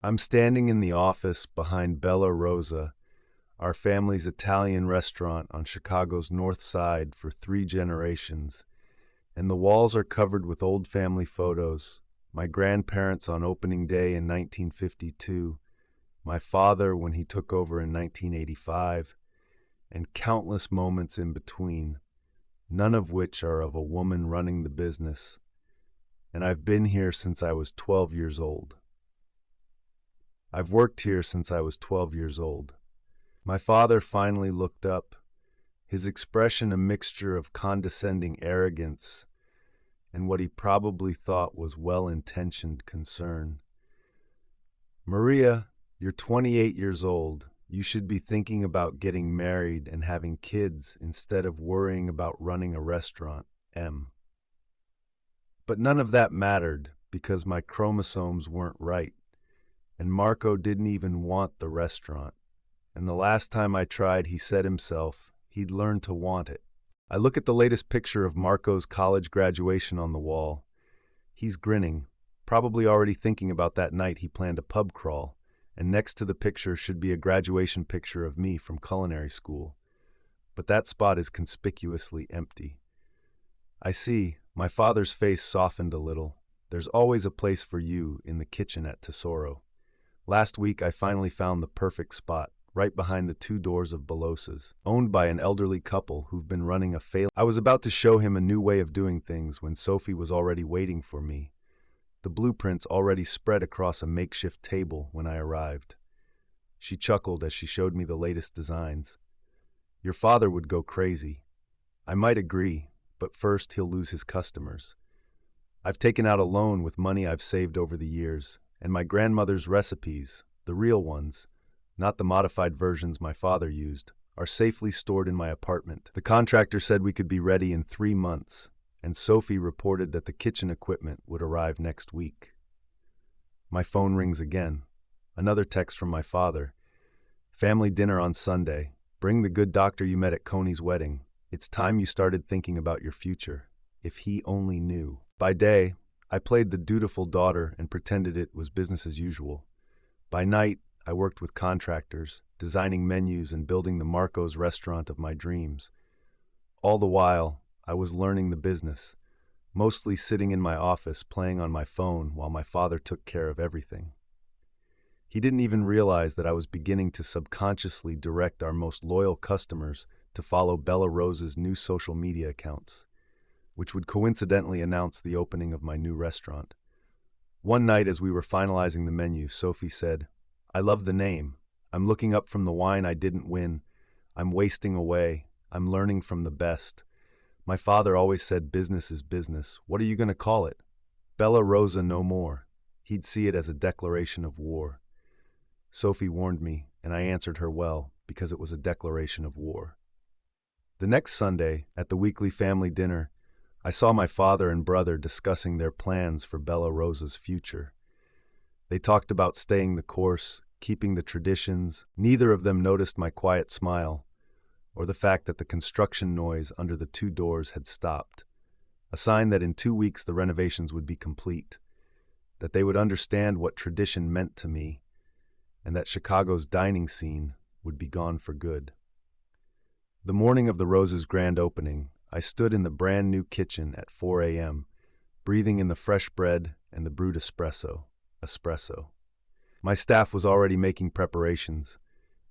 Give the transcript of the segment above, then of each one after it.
I'm standing in the office behind Bella Rosa, our family's Italian restaurant on Chicago's North Side for 3 generations, and the walls are covered with old family photos. My grandparents on opening day in 1952, my father when he took over in 1985, and countless moments in between, none of which are of a woman running the business. And I've been here since I was 12 years old. I've worked here since I was 12 years old. My father finally looked up, his expression a mixture of condescending arrogance and what he probably thought was well-intentioned concern. "Maria, you're 28 years old. You should be thinking about getting married and having kids instead of worrying about running a restaurant, M." But none of that mattered because my chromosomes weren't right, and Marco didn't even want the restaurant. And the last time I tried, he said himself, he'd learned to want it. I look at the latest picture of Marco's college graduation on the wall. He's grinning, probably already thinking about that night he planned a pub crawl, and next to the picture should be a graduation picture of me from culinary school. But that spot is conspicuously empty. I see, my father's face softened a little. There's always a place for you in the kitchen at Tesoro. Last week I finally found the perfect spot, right behind the 2 doors of Bellosa's, owned by an elderly couple who've been running a fail. I was about to show him a new way of doing things when Sophie was already waiting for me, the blueprints already spread across a makeshift table when I arrived. She chuckled as she showed me the latest designs. "Your father would go crazy." I might agree, but first he'll lose his customers. I've taken out a loan with money I've saved over the years, and my grandmother's recipes, the real ones, not the modified versions my father used, are safely stored in my apartment. The contractor said we could be ready in 3 months, and Sophie reported that the kitchen equipment would arrive next week. My phone rings again. Another text from my father. "Family dinner on Sunday. Bring the good doctor you met at Coney's wedding. It's time you started thinking about your future. If he only knew." By day, I played the dutiful daughter and pretended it was business as usual. By night, I worked with contractors, designing menus and building the Marco's restaurant of my dreams. All the while, I was learning the business, mostly sitting in my office playing on my phone while my father took care of everything. He didn't even realize that I was beginning to subconsciously direct our most loyal customers to follow Bella Rosa's new social media accounts, which would coincidentally announce the opening of my new restaurant. One night as we were finalizing the menu, Sophie said, "I love the name. I'm looking up from the wine I didn't win. I'm wasting away. I'm learning from the best. My father always said business is business. What are you going to call it? Bella Rosa no more." He'd see it as a declaration of war. Sophie warned me, and I answered her well, because it was a declaration of war. The next Sunday, at the weekly family dinner, I saw my father and brother discussing their plans for Bella Rosa's future. They talked about staying the course, keeping the traditions. Neither of them noticed my quiet smile, or the fact that the construction noise under the 2 doors had stopped, a sign that in 2 weeks the renovations would be complete, that they would understand what tradition meant to me, and that Chicago's dining scene would be gone for good. The morning of the Rosa's grand opening, I stood in the brand new kitchen at 4 a.m., breathing in the fresh bread and the brewed espresso. My staff was already making preparations,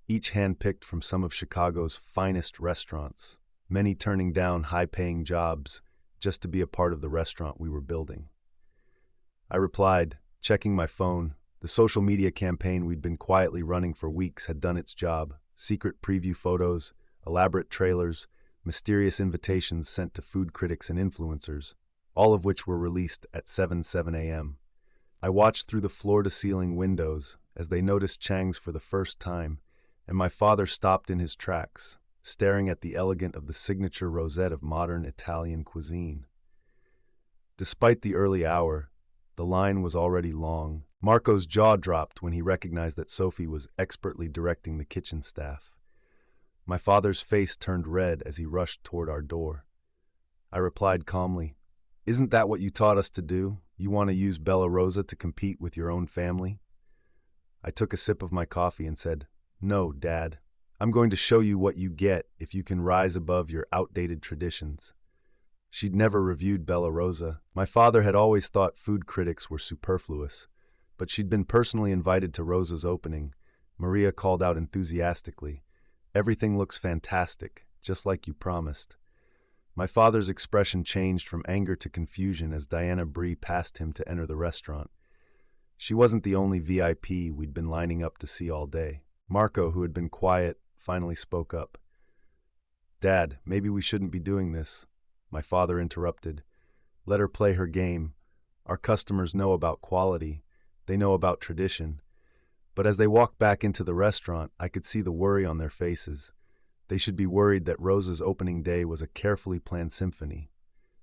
each hand-picked from some of Chicago's finest restaurants, many turning down high-paying jobs just to be a part of the restaurant we were building. I replied, checking my phone. The social media campaign we'd been quietly running for weeks had done its job. Secret preview photos, elaborate trailers, mysterious invitations sent to food critics and influencers, all of which were released at 7 a.m. I watched through the floor-to-ceiling windows as they noticed Chang's for the first time, and my father stopped in his tracks, staring at the elegant of the signature rosette of modern Italian cuisine. Despite the early hour, the line was already long. Marco's jaw dropped when he recognized that Sophie was expertly directing the kitchen staff. My father's face turned red as he rushed toward our door. I replied calmly, "Isn't that what you taught us to do? You want to use Bella Rosa to compete with your own family?" I took a sip of my coffee and said, "No, Dad. I'm going to show you what you get if you can rise above your outdated traditions." She'd never reviewed Bella Rosa. My father had always thought food critics were superfluous, but she'd been personally invited to Rosa's opening. Maria called out enthusiastically, "Everything looks fantastic, just like you promised." My father's expression changed from anger to confusion as Diana Bree passed him to enter the restaurant. She wasn't the only VIP we'd been lining up to see all day. Marco, who had been quiet, finally spoke up. "Dad, maybe we shouldn't be doing this." My father interrupted. "Let her play her game. Our customers know about quality. They know about tradition." But as they walked back into the restaurant, I could see the worry on their faces. They should be worried that Rosa's opening day was a carefully planned symphony.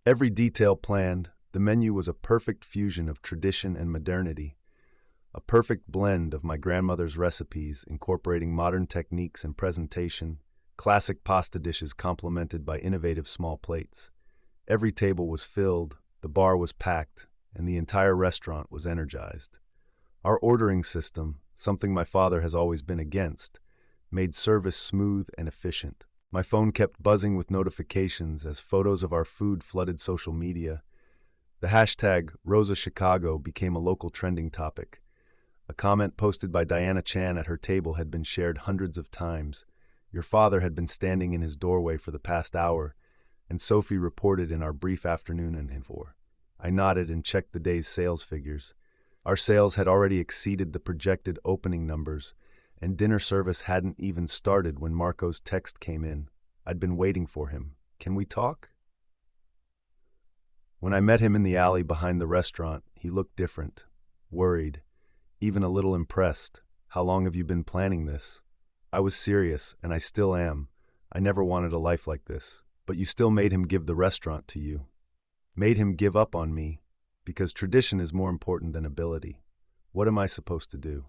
Every detail planned, the menu was a perfect fusion of tradition and modernity. A perfect blend of my grandmother's recipes incorporating modern techniques and presentation, classic pasta dishes complemented by innovative small plates. Every table was filled, the bar was packed, and the entire restaurant was energized. Our ordering system, something my father has always been against, made service smooth and efficient. My phone kept buzzing with notifications as photos of our food flooded social media. The hashtag #RosaChicago became a local trending topic. A comment posted by Diana Chan at her table had been shared hundreds of times. Your father had been standing in his doorway for the past hour, and Sophie reported in our brief afternoon in Infor. I nodded and checked the day's sales figures. Our sales had already exceeded the projected opening numbers, and dinner service hadn't even started when Marco's text came in. I'd been waiting for him. "Can we talk?" When I met him in the alley behind the restaurant, he looked different, worried, even a little impressed. "How long have you been planning this?" I was serious, and I still am. I never wanted a life like this. "But you still made him give the restaurant to you. Made him give up on me, because tradition is more important than ability. What am I supposed to do?"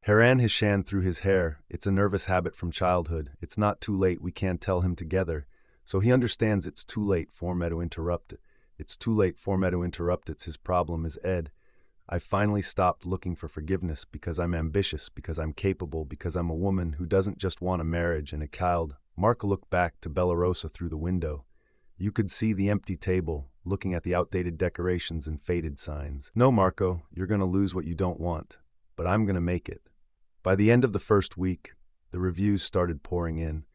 Haran Hishan threw his hair. "It's a nervous habit from childhood. It's not too late, we can't tell him together. So he understands it's too late for me to interrupt it. It's too late for me to interrupt it's his problem is Ed. I finally stopped looking for forgiveness because I'm ambitious, because I'm capable, because I'm a woman who doesn't just want a marriage and a child." Marco looked back to Bella Rosa through the window. You could see the empty table, looking at the outdated decorations and faded signs. "No, Marco, you're going to lose what you don't want, but I'm going to make it." By the end of the first week, the reviews started pouring in,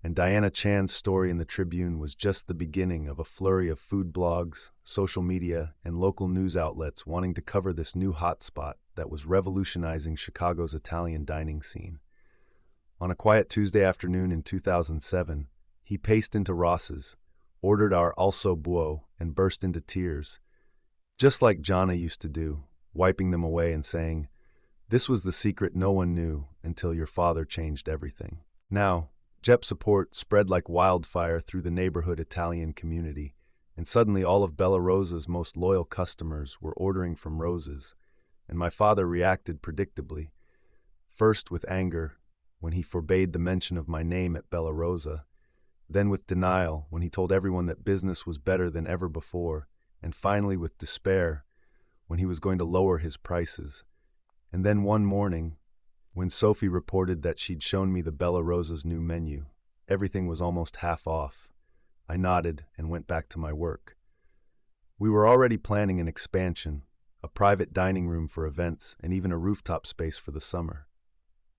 and Diana Chan's story in the Tribune was just the beginning of a flurry of food blogs, social media, and local news outlets wanting to cover this new hotspot that was revolutionizing Chicago's Italian dining scene. On a quiet Tuesday afternoon in 2007, he paced into Ross's, ordered our also buo, and burst into tears, just like Jana used to do, wiping them away and saying, "This was the secret no one knew until your father changed everything." Now, JEP support spread like wildfire through the neighborhood Italian community, and suddenly all of Bella Rosa's most loyal customers were ordering from Rosa's, and my father reacted predictably, first with anger when he forbade the mention of my name at Bella Rosa, then with denial when he told everyone that business was better than ever before, and finally with despair when he was going to lower his prices. And then one morning, when Sophie reported that she'd shown me the Bella Rosa's new menu, everything was almost half off. I nodded and went back to my work. We were already planning an expansion, a private dining room for events, and even a rooftop space for the summer.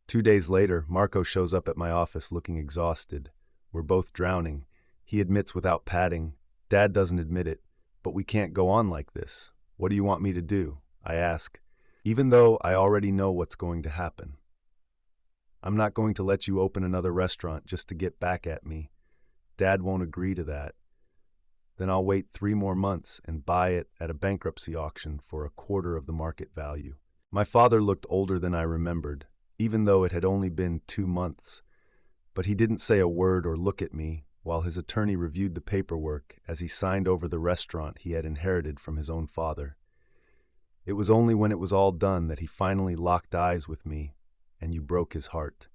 2 days later, Marco shows up at my office looking exhausted. We're both drowning. He admits without padding, "Dad doesn't admit it, but we can't go on like this. What do you want me to do?" I ask, even though I already know what's going to happen. "I'm not going to let you open another restaurant just to get back at me. Dad won't agree to that. Then I'll wait 3 more months and buy it at a bankruptcy auction for a quarter of the market value." My father looked older than I remembered, even though it had only been 2 months. But he didn't say a word or look at me while his attorney reviewed the paperwork as he signed over the restaurant he had inherited from his own father. It was only when it was all done that he finally locked eyes with me, and you broke his heart.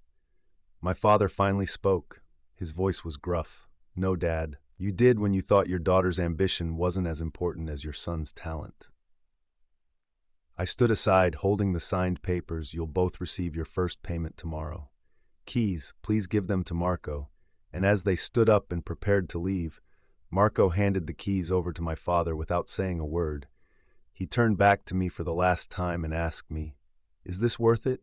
My father finally spoke. His voice was gruff. "No, Dad, you did when you thought your daughter's ambition wasn't as important as your son's talent." I stood aside, holding the signed papers. You'll both receive your first payment tomorrow. Keys, please give them to Marco. And as they stood up and prepared to leave, Marco handed the keys over to my father without saying a word. He turned back to me for the last time and asked me, "Is this worth it?"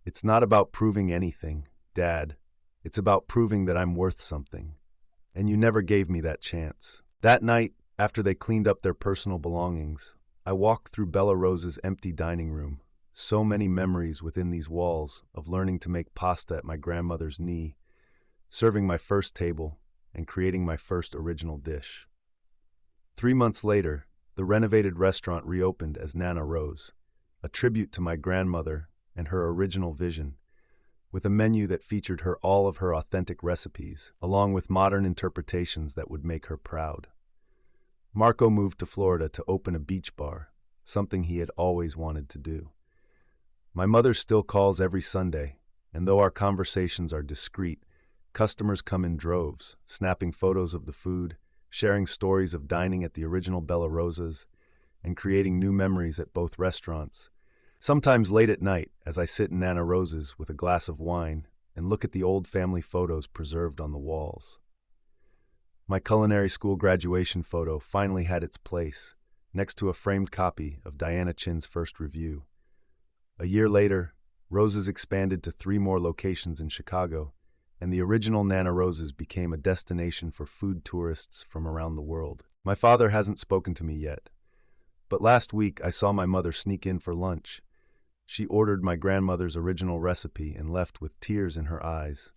"It's not about proving anything, Dad. It's about proving that I'm worth something. And you never gave me that chance." That night, after they cleaned up their personal belongings, I walked through Bella Rose's empty dining room. So many memories within these walls of learning to make pasta at my grandmother's knee, serving my first table, and creating my first original dish. 3 months later, the renovated restaurant reopened as Nana Rose, a tribute to my grandmother and her original vision, with a menu that featured all of her authentic recipes, along with modern interpretations that would make her proud. Marco moved to Florida to open a beach bar, something he had always wanted to do. My mother still calls every Sunday, and though our conversations are discreet, customers come in droves, snapping photos of the food, sharing stories of dining at the original Bella Rosa's, and creating new memories at both restaurants. Sometimes late at night, as I sit in Nana Rose's with a glass of wine and look at the old family photos preserved on the walls. My culinary school graduation photo finally had its place, next to a framed copy of Diana Chin's first review. A year later, Rose's expanded to 3 more locations in Chicago, and the original Nana Rose's became a destination for food tourists from around the world. My father hasn't spoken to me yet, but last week I saw my mother sneak in for lunch. She ordered my grandmother's original recipe and left with tears in her eyes.